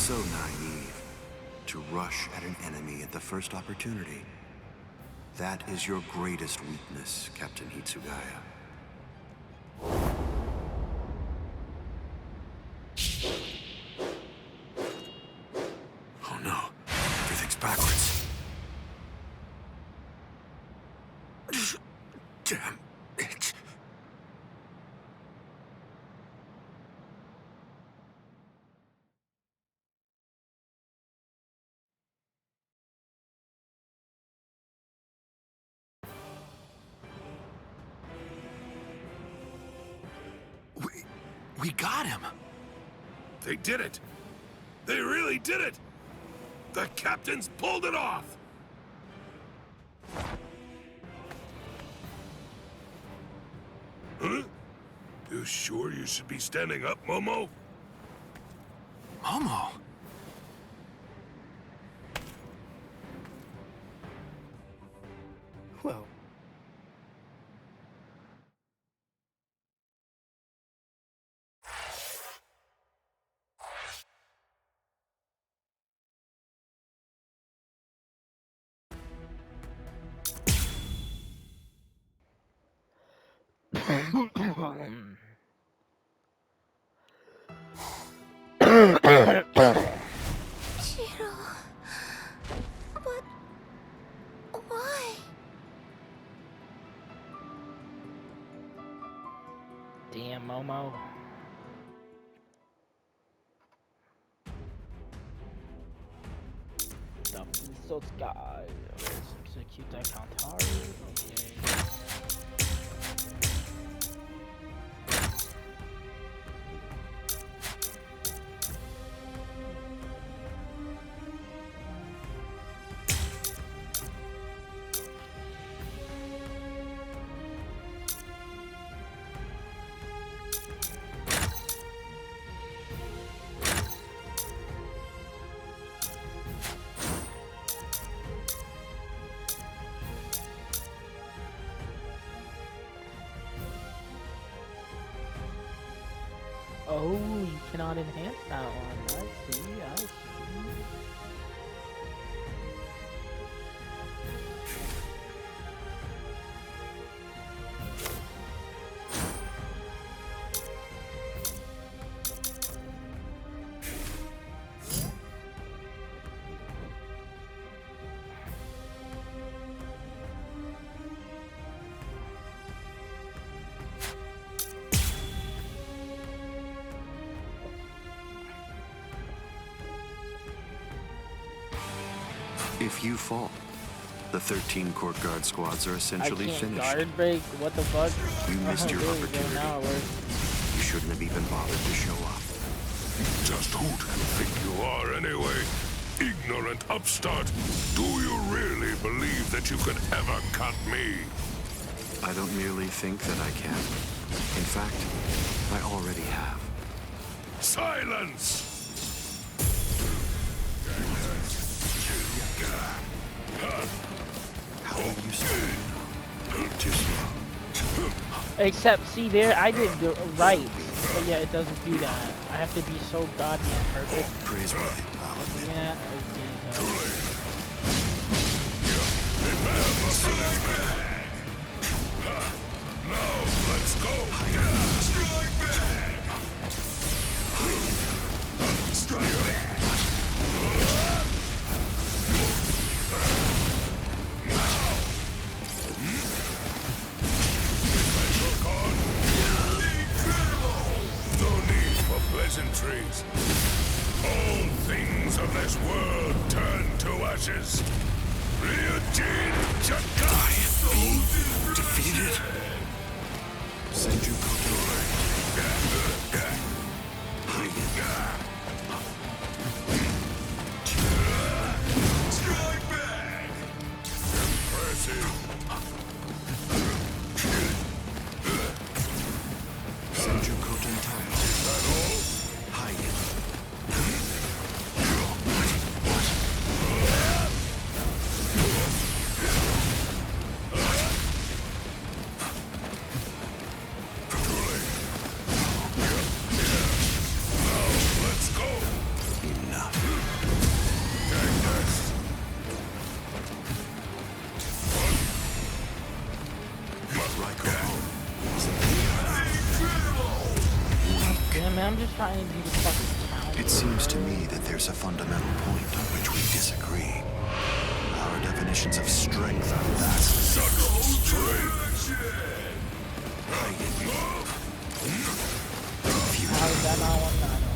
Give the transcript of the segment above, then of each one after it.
so naive to rush at an enemy at the first opportunity. That is your greatest weakness, Captain Hitsugaya. Oh no, everything's backwards. Damn it. We got him! They did it! They really did it! The captains pulled it off! Huh? You sure you should be standing up, Momo? Momo? Well... Shiro... But... why? Damn, Momo. The Piso Sky. Execute that counter. Okay. Oh, you cannot enhance that one. I see, I see. If you fall, the 13 court guard squads are essentially I can't finished. guard break? What the fuck? You missed your there we go, opportunity. now it works. You shouldn't have even bothered to show up. Just who do you think you are, anyway? Ignorant upstart! Do you really believe that you could ever cut me? I don't merely think that I can. In fact, I already have. Silence! How are you still? Too slow. Except, see there, I did the right. But yeah, it doesn't do that. I have to be so goddamn perfect. Praiseworthy. Yeah, Now, let's go! Strike back! Strike back! Pleasantries. All things of this world turn to ashes. Ryujin Jakai Being defeated? Senju Koto. Strike back! Impressive. Senju Koten Tai. Is that all? man. I'm just trying to be the fucking challenge. It seems to me that there's a fundamental point on which we disagree. Our definitions of strength are vast. How is that not one? I don't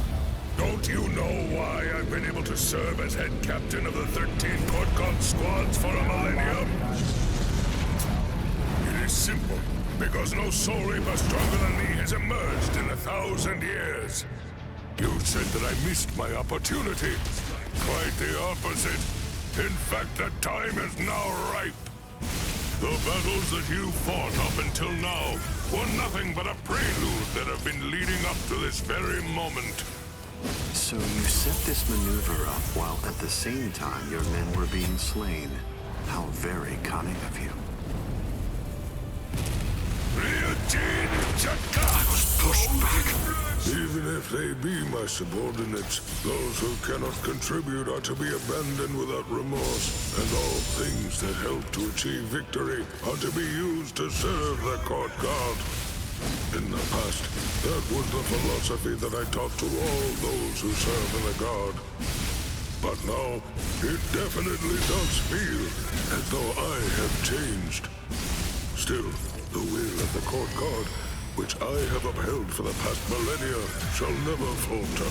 know. Don't you know why I've been able to serve as head captain of the 13 Court God squads for a millennium? It is simple. Because no soul reaper stronger than me has emerged in 1,000 years. You said that I missed my opportunity. Quite the opposite. In fact, the time is now ripe. The battles that you fought up until now were nothing but a prelude that have been leading up to this very moment. So you set this maneuver up while at the same time your men were being slain. How very cunning of you. I was pushed back. Even if they be my subordinates, those who cannot contribute are to be abandoned without remorse, and all things that help to achieve victory are to be used to serve the Court Guard. In the past, that was the philosophy that I taught to all those who serve in the Guard. But now, it definitely does feel as though I have changed. Still, the will of the Court Guard, which I have upheld for the past millennia, shall never falter.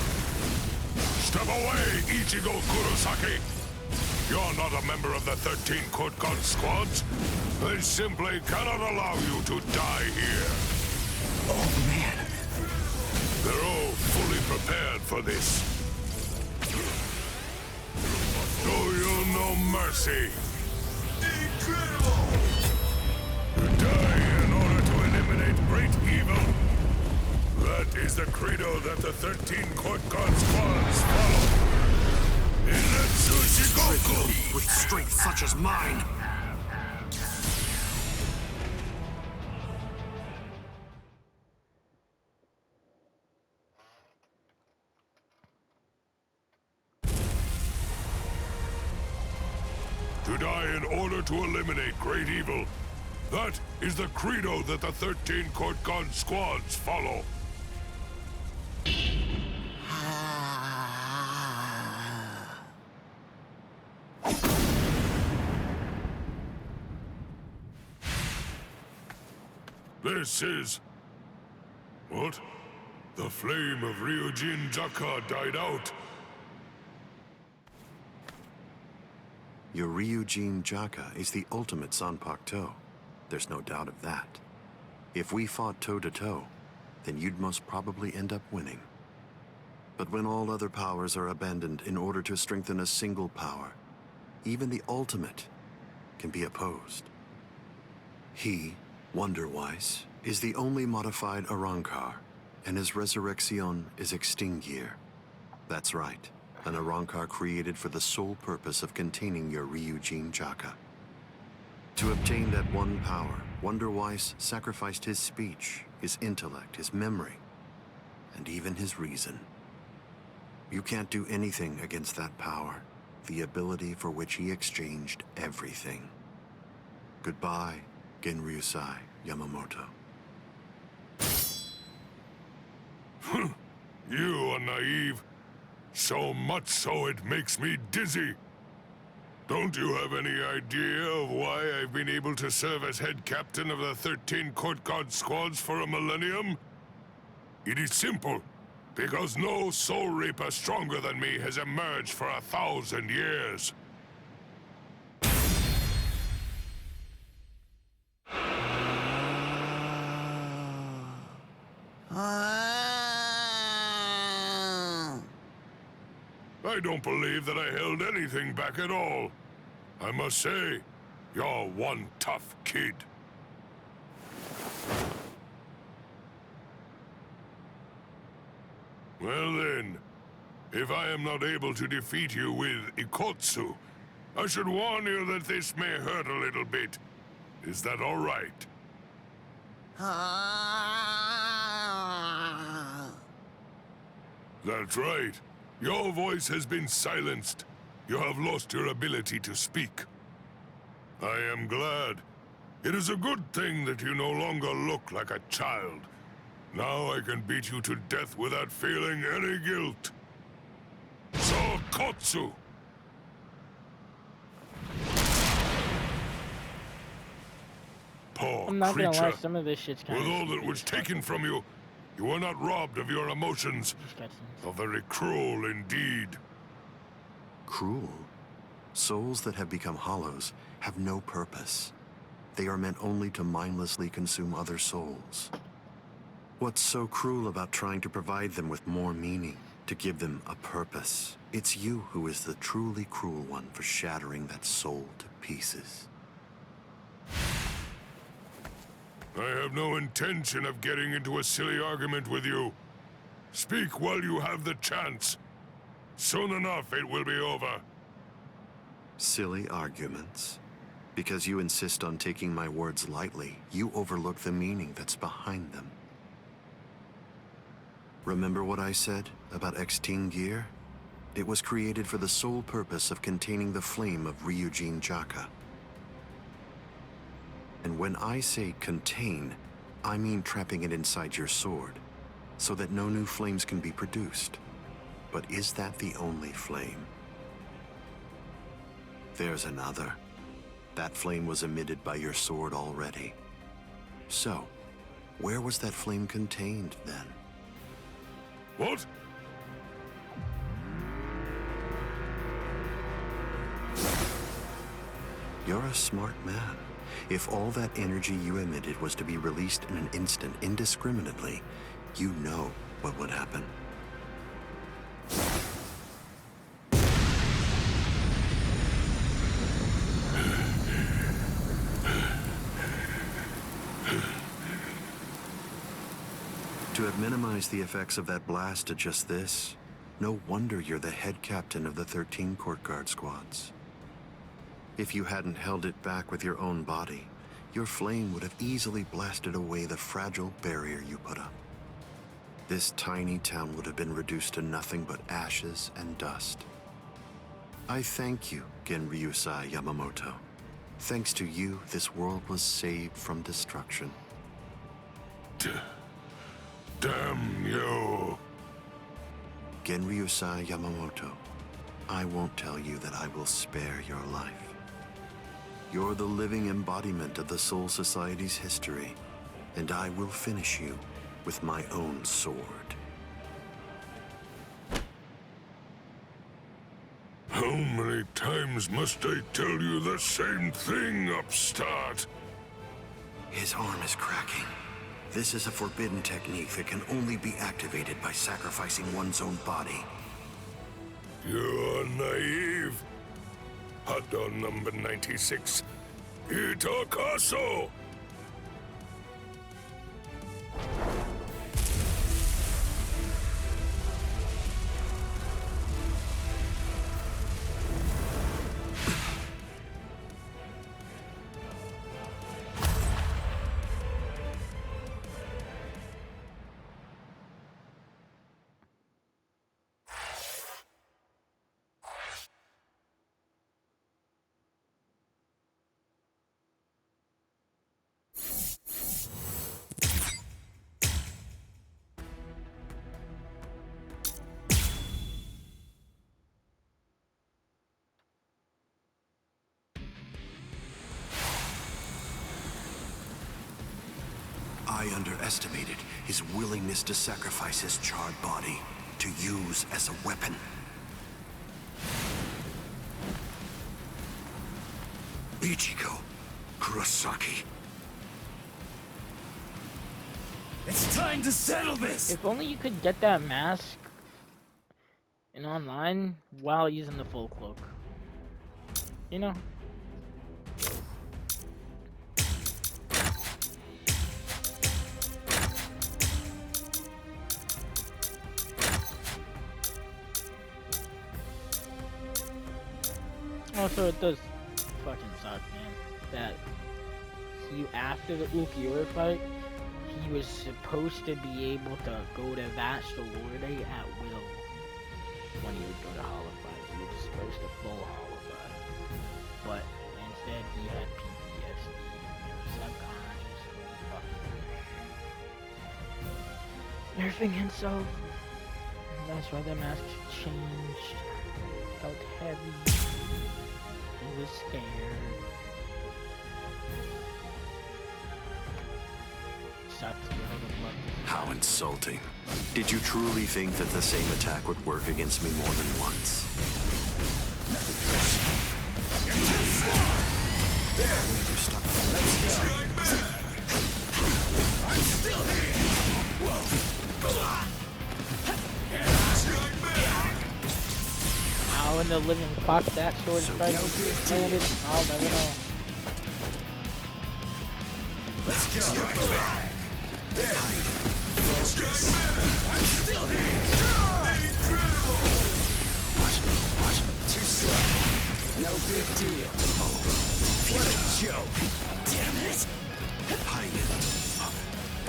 Step away, Ichigo Kurosaki! You're not a member of the 13 Court Guard squads. They simply cannot allow you to die here. Oh, man. They're all fully prepared for this. Show you no mercy. Incredible! To die in order to eliminate great evil. That is the credo that the 13 Court Guard squads follow. Inetsu Shigoku! With strength such as mine. To die in order to eliminate great evil. That is the credo that the 13 Court Guard squads follow. This is... What? The flame of Ryujin Jaka died out. Your Ryujin Jaka is the ultimate Zanpakuto. There's no doubt of that. If we fought toe-to-toe, then you'd most probably end up winning. But when all other powers are abandoned in order to strengthen a single power, even the ultimate can be opposed. He, Wonderwise, is the only modified Arrancar, and his resurrection is Extinguir. That's right, an Arrancar created for the sole purpose of containing your Ryujin Jaka. To obtain that one power, Wonderwise sacrificed his speech, his intellect, his memory, and even his reason. You can't do anything against that power, the ability for which he exchanged everything. Goodbye, Genryusai Yamamoto. You are naive. So much so it makes me dizzy. Don't you have any idea of why I've been able to serve as head captain of the 13 Court Guard squads for a millennium? It is simple. Because no soul reaper stronger than me has emerged for 1,000 years. I don't believe that I held anything back at all. I must say, you're one tough kid. Well then, if I am not able to defeat you with Ikotsu, I should warn you that this may hurt a little bit. Is that all right? That's right. Your voice has been silenced. You have lost your ability to speak. I am glad. It is a good thing that you no longer look like a child. Now I can beat you to death without feeling any guilt. Kotsu! Poor I'm not creature. gonna lie, some of this shit's kind With of all that was taken from you, you were not robbed of your emotions. How very cruel indeed. Cruel? Souls that have become hollows have no purpose. They are meant only to mindlessly consume other souls. What's so cruel about trying to provide them with more meaning, to give them a purpose? It's you who is the truly cruel one for shattering that soul to pieces. I have no intention of getting into a silly argument with you. Speak while you have the chance. Soon enough, it will be over. Silly arguments? Because you insist on taking my words lightly, you overlook the meaning that's behind them. Remember what I said about X-Teen gear? It was created for the sole purpose of containing the flame of Ryujin Jaka. And when I say contain, I mean trapping it inside your sword, so that no new flames can be produced. But is that the only flame? There's another. That flame was emitted by your sword already. So, where was that flame contained then? What? You're a smart man. If all that energy you emitted was to be released in an instant indiscriminately, you know what would happen. To have minimized the effects of that blast to just this, no wonder you're the head captain of the 13 Court Guard squads. If you hadn't held it back with your own body, your flame would have easily blasted away the fragile barrier you put up. This tiny town would have been reduced to nothing but ashes and dust. I thank you, Genryusai Yamamoto. Thanks to you, this world was saved from destruction. Damn you. Genryusai Yamamoto, I won't tell you that I will spare your life. You're the living embodiment of the Soul Society's history, and I will finish you with my own sword. How many times must I tell you the same thing, upstart? His arm is cracking. This is a forbidden technique that can only be activated by sacrificing one's own body. You're naive. Hot on number 96. Itokaso! I underestimated his willingness to sacrifice his charred body to use as a weapon. Ichigo Kurosaki. It's time to settle this! If only you could get that mask in online while using the full cloak. You know? Also, it does fucking suck, man, that after the Ukiura fight, he was supposed to be able to go to Vasta Lorde at will when he would go to Holofy. He was supposed to full Holofy. But instead, he had PTSD, and subconsciously fucking. nerfing himself. That's why the mask changed. Felt heavy. He was scared. Sucked to be able to look. How insulting. Did you truly think that the same attack would work against me more than once? You're stuck. I'm still here. How in the living fuck that sword strike landed? I'll never know. Let's go. I'm still here. Too slow. No big deal. What a joke. Damn it.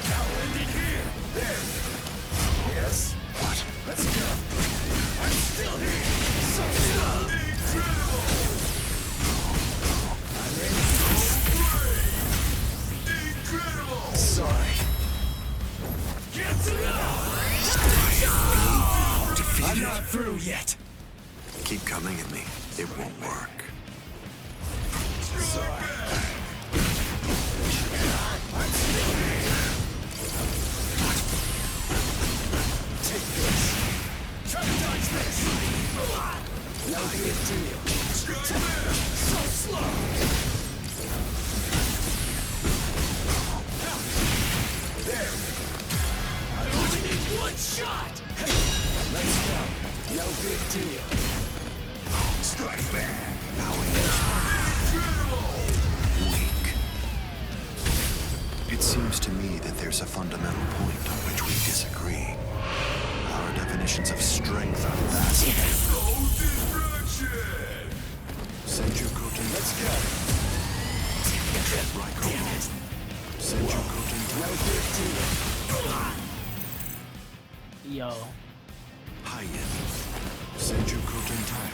I'll end it here. There. Yes. Let's go. I'm still here. So slow. I'm ready. Incredible. Sorry. I'm not through yet. Keep coming at me. It won't work. Sorry. I'm still here. Take this. Try to dodge this. No big deal. So slow. There. I only need one shot. Let's go. No big deal. Strike back. Weak. It seems to me that there's a fundamental point on which we disagree. Our definitions of strength are vastly. No distraction! Senju Let's go. Damn it. Senju No big deal. Yo. Hayen. Senju Kotentai.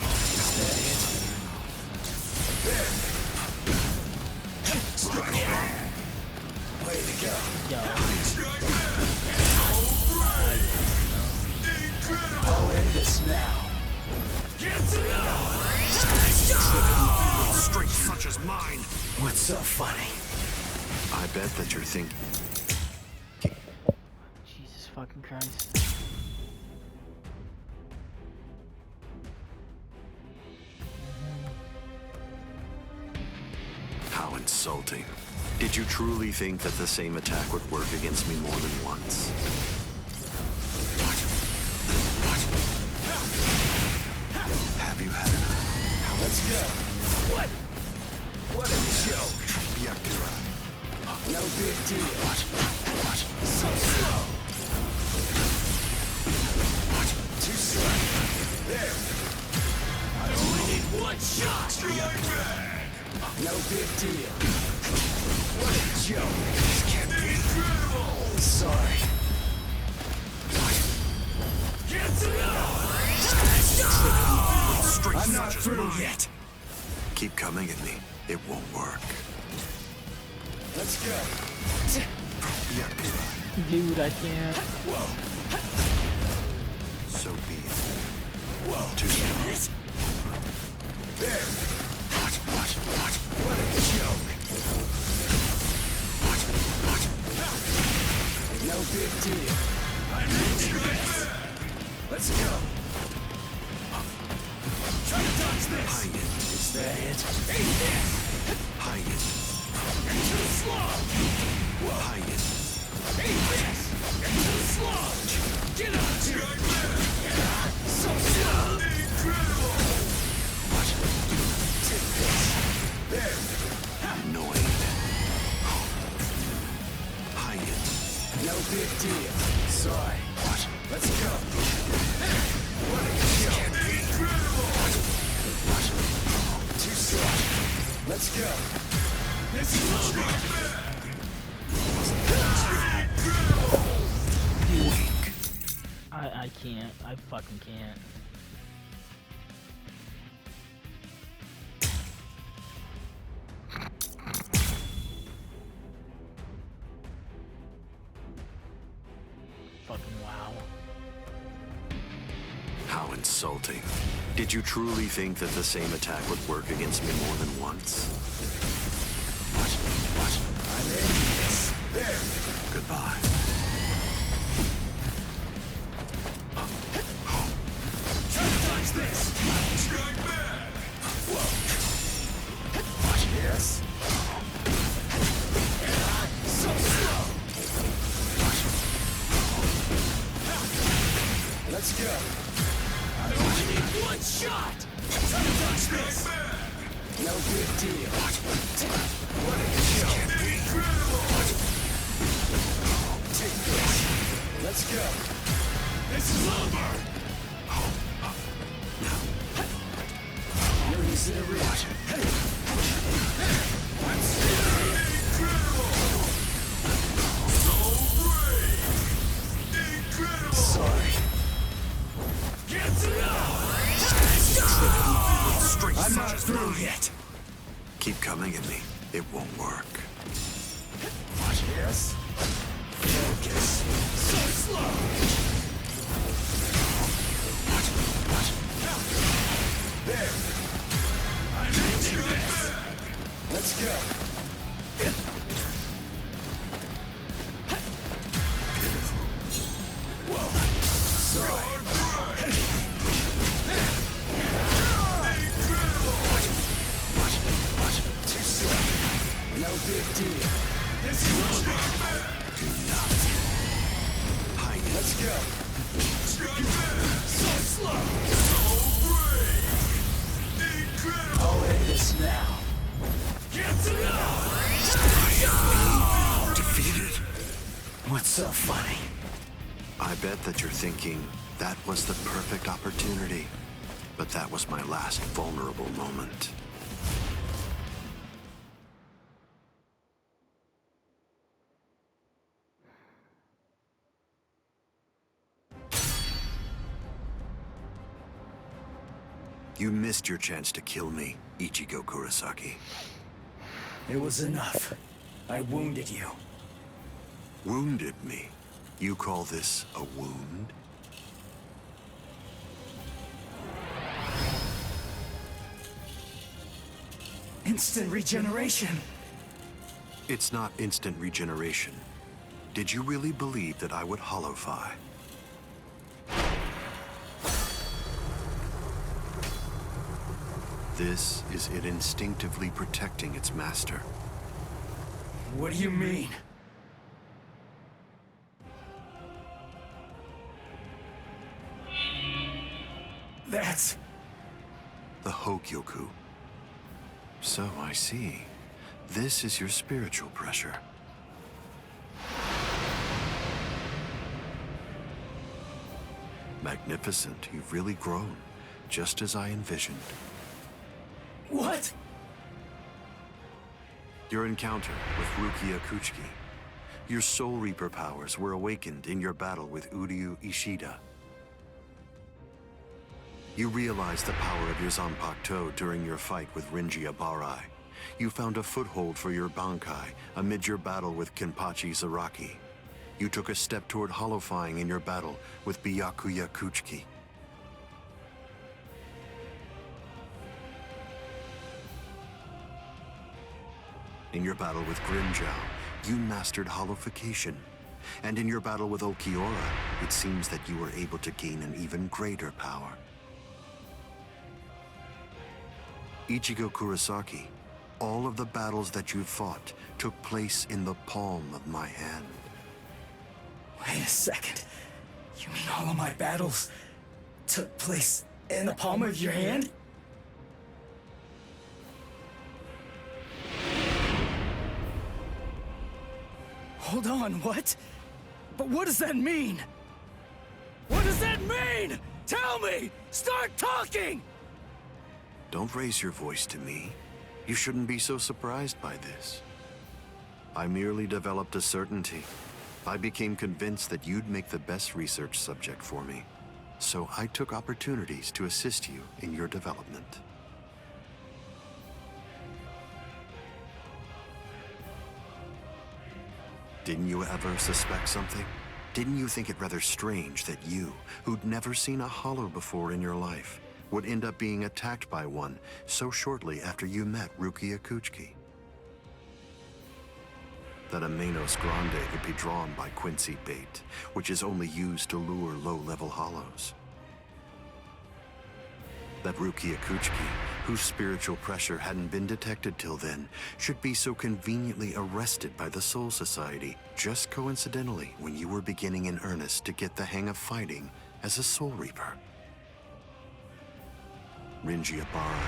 Way to go. Yo. I'll end this now. Strength such as mine. What's so funny? I bet that you're thinking. Jesus fucking Christ. How insulting. Did you truly think that the same attack would work against me more than once? Have you had enough? Let's go. What? What a joke. Yakira. No big deal. So slow. Too slow. There. I only need one shot. No big deal. What a joke. This can't be. Sorry. I'm not through yet. Keep coming at me. It won't work. Let's go. Yakira. Dude, I can't. Whoa. So be it. Whoa. Too Damn it. There. What a joke. No big deal. I'm into this. Let's go. Try to dodge this. Hayen. Is that it? Take this. Hayen. You're too slow. Hayen. Take this. You're too slow. Get up here. So slow. Take this. There. Annoying. Hayen. No big deal. Sorry. Let's go. What a joke. Too slow. Let's go. This is over. Dude. I can't. I fucking can't. Fucking wow. insulting. Did you truly think that the same attack would work against me more than once? What? I'm ending this. There. Goodbye. Try to dodge this. Strike back. What? Yes. So slow. Let's go. I only need one shot. Try to dodge this. No big deal. What a show. Take this. Let's go. This is over. No use in a reach. I'm still incredible. So brave. Incredible. Sorry. Get to know. I'm not through yet. Keep coming at me. It won't work. What? Yes. Focus. So slow. What? There. I'm ending this. Let's go. Whoa. Sorry. Too slow. No big deal. This is over. Do not hide it. Let's go. So slow. I'll end this now. Get to Defeated? What's so funny? I bet that you're thinking that was the perfect opportunity. But that was my last vulnerable moment. You missed your chance to kill me, Ichigo Kurosaki. It was enough. I wounded you. Wounded me? You call this a wound? Instant regeneration. It's not instant regeneration. Did you really believe that I would holofy? This is it instinctively protecting its master. What do you mean? That's... The Hogyoku. So I see. This is your spiritual pressure. Magnificent. You've really grown, just as I envisioned. What? Your encounter with Rukia Kuchiki. Your Soul Reaper powers were awakened in your battle with Uryu Ishida. You realized the power of your Zanpakuto during your fight with Rinji Abarai. You found a foothold for your Bankai amid your battle with Kenpachi Zaraki. You took a step toward holofying in your battle with Byakuya Kuchiki. In your battle with Grimmjow, you mastered holofication. And in your battle with Ulquiorra, it seems that you were able to gain an even greater power. Ichigo Kurosaki, all of the battles that you fought took place in the palm of my hand. Wait a second. You mean all of my battles took place in the palm of your hand? Hold on, what? But what does that mean? What does that mean? Tell me! Start talking! Don't raise your voice to me. You shouldn't be so surprised by this. I merely developed a certainty. I became convinced that you'd make the best research subject for me. So I took opportunities to assist you in your development. Didn't you ever suspect something? Didn't you think it rather strange that you, who'd never seen a hollow before in your life, would end up being attacked by one so shortly after you met Rukia Kuchki? That a Manos Grande would be drawn by Quincy bait, which is only used to lure low-level hollows. That Rukia Kuchki, whose spiritual pressure hadn't been detected till then, should be so conveniently arrested by the Soul Society just coincidentally when you were beginning in earnest to get the hang of fighting as a Soul Reaper. Rinji Ibarra,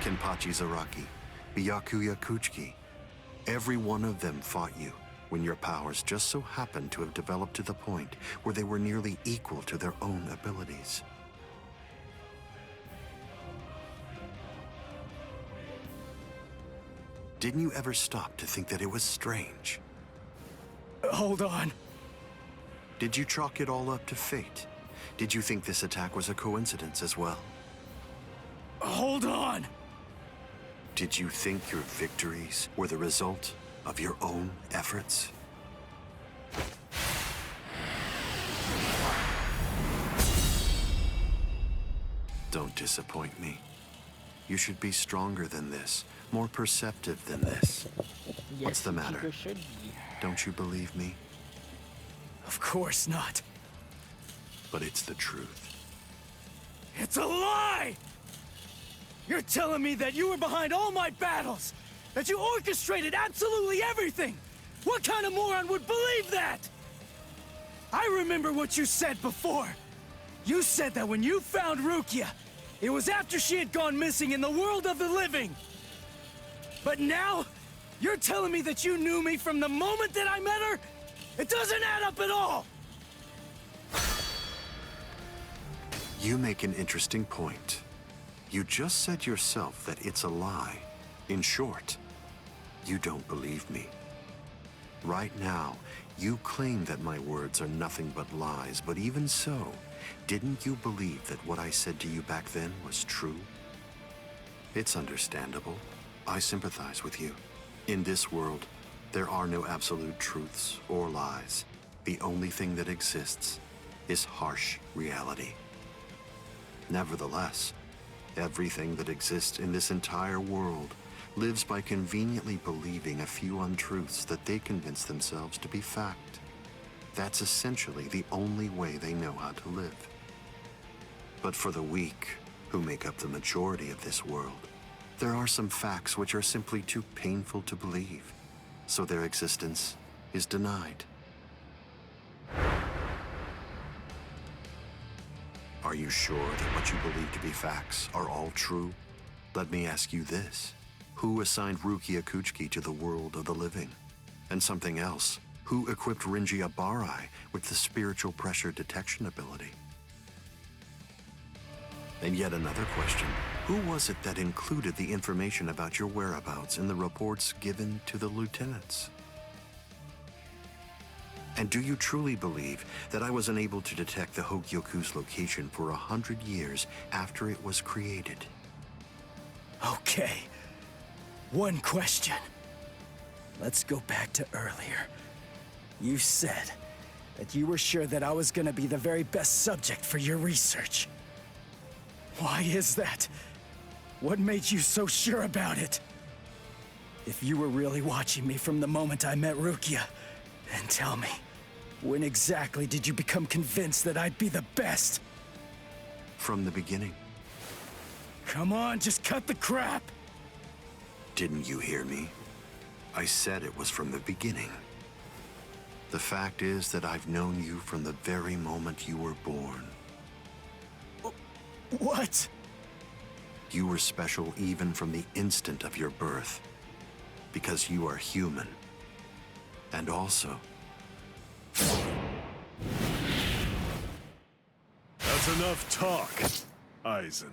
Kenpachi Zaraki, Byakuya Kuchiki, every one of them fought you when your powers just so happened to have developed to the point where they were nearly equal to their own abilities. Didn't you ever stop to think that it was strange? Hold on. Did you chalk it all up to fate? Did you think this attack was a coincidence as well? Hold on! Did you think your victories were the result of your own efforts? Don't disappoint me. You should be stronger than this, more perceptive than this. Yes, What's the matter? Ichigo should be. Don't you believe me? Of course not. But it's the truth. It's a lie! You're telling me that you were behind all my battles! That you orchestrated absolutely everything! What kind of moron would believe that? I remember what you said before. You said that when you found Rukia, it was after she had gone missing in the world of the living. But now, you're telling me that you knew me from the moment that I met her? It doesn't add up at all! You make an interesting point. You just said yourself that it's a lie. In short, you don't believe me. Right now, you claim that my words are nothing but lies, but even so, didn't you believe that what I said to you back then was true? It's understandable. I sympathize with you. In this world, there are no absolute truths or lies. The only thing that exists is harsh reality. Nevertheless, everything that exists in this entire world lives by conveniently believing a few untruths that they convince themselves to be fact. That's essentially the only way they know how to live. But for the weak, who make up the majority of this world, there are some facts which are simply too painful to believe, so their existence is denied. Are you sure that what you believe to be facts are all true? Let me ask you this. Who assigned Rukia Kuchiki to the world of the living? And something else, who equipped Rinji Abarai with the spiritual pressure detection ability? And yet another question, who was it that included the information about your whereabouts in the reports given to the lieutenants? And do you truly believe that I was unable to detect the Hogyoku's location for 100 years after it was created? Okay. One question. Let's go back to earlier. You said that you were sure that I was gonna be the very best subject for your research. Why is that? What made you so sure about it? If you were really watching me from the moment I met Rukia, then tell me, when exactly did you become convinced that I'd be the best? From the beginning. Come on, just cut the crap! Didn't you hear me? I said it was from the beginning. The fact is that I've known you from the very moment you were born. What? You were special even from the instant of your birth, because you are human. And also... That's enough talk, Aizen.